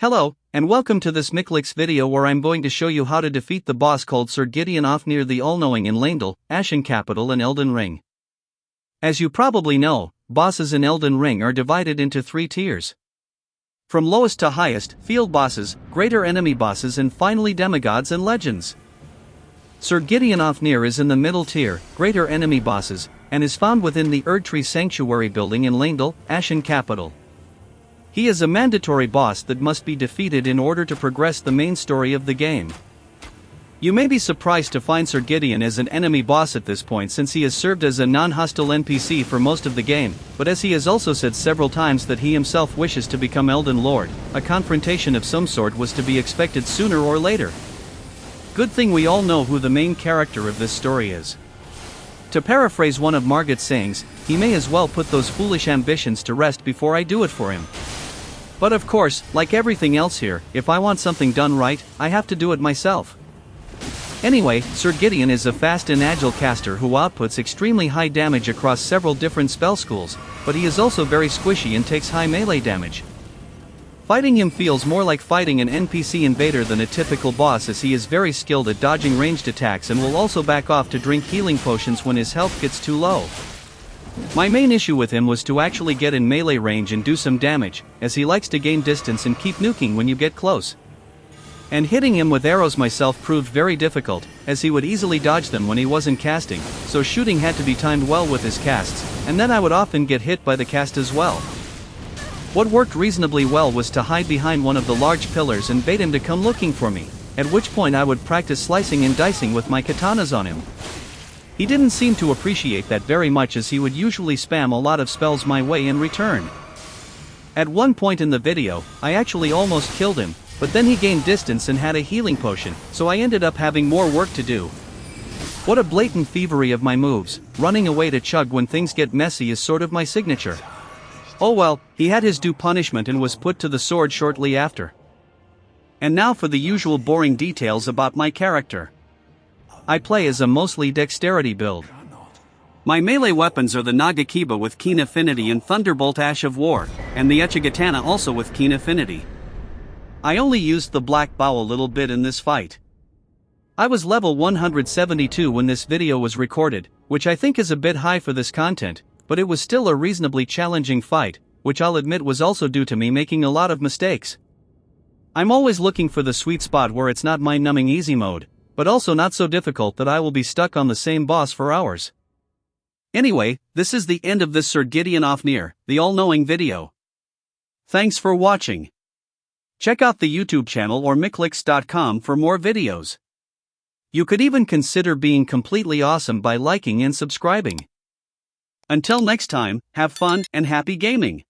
Hello, and welcome to this Miklix video where I'm going to show you how to defeat the boss called Sir Gideon Ofnir the All-Knowing in Leyndell, Ashen Capital and Elden Ring. As you probably know, bosses in Elden Ring are divided into 3 tiers. From lowest to highest, field bosses, greater enemy bosses and finally demigods and legends. Sir Gideon Ofnir is in the middle tier, greater enemy bosses, and is found within the Erdtree Sanctuary building in Leyndell, Ashen Capital. He is a mandatory boss that must be defeated in order to progress the main story of the game. You may be surprised to find Sir Gideon as an enemy boss at this point since he has served as a non-hostile NPC for most of the game, but as he has also said several times that he himself wishes to become Elden Lord, a confrontation of some sort was to be expected sooner or later. Good thing we all know who the main character of this story is. To paraphrase one of Margit's sayings, he may as well put those foolish ambitions to rest before I do it for him. But of course, like everything else here, if I want something done right, I have to do it myself. Anyway, Sir Gideon is a fast and agile caster who outputs extremely high damage across several different spell schools, but he is also very squishy and takes high melee damage. Fighting him feels more like fighting an NPC invader than a typical boss, as he is very skilled at dodging ranged attacks and will also back off to drink healing potions when his health gets too low. My main issue with him was to actually get in melee range and do some damage, as he likes to gain distance and keep nuking when you get close. And hitting him with arrows myself proved very difficult, as he would easily dodge them when he wasn't casting, so shooting had to be timed well with his casts, and then I would often get hit by the cast as well. What worked reasonably well was to hide behind one of the large pillars and bait him to come looking for me, at which point I would practice slicing and dicing with my katanas on him. He didn't seem to appreciate that very much, as he would usually spam a lot of spells my way in return. At one point in the video, I actually almost killed him, but then he gained distance and had a healing potion, so I ended up having more work to do. What a blatant thievery of my moves. Running away to chug when things get messy is sort of my signature. Oh well, he had his due punishment and was put to the sword shortly after. And now for the usual boring details about my character. I play as a mostly dexterity build. My melee weapons are the Nagakiba with keen affinity and Thunderbolt Ash of War, and the Uchigatana also with keen affinity. I only used the black bow a little bit in this fight. I was level 172 when this video was recorded, which I think is a bit high for this content, but it was still a reasonably challenging fight, which I'll admit was also due to me making a lot of mistakes. I'm always looking for the sweet spot where it's not mind-numbing easy mode, but also not so difficult that I will be stuck on the same boss for hours. Anyway, this is the end of this Sir Gideon Ofnir, the all-knowing video. Thanks for watching. Check out the YouTube channel or Miklix.com for more videos. You could even consider being completely awesome by liking and subscribing. Until next time, have fun and happy gaming!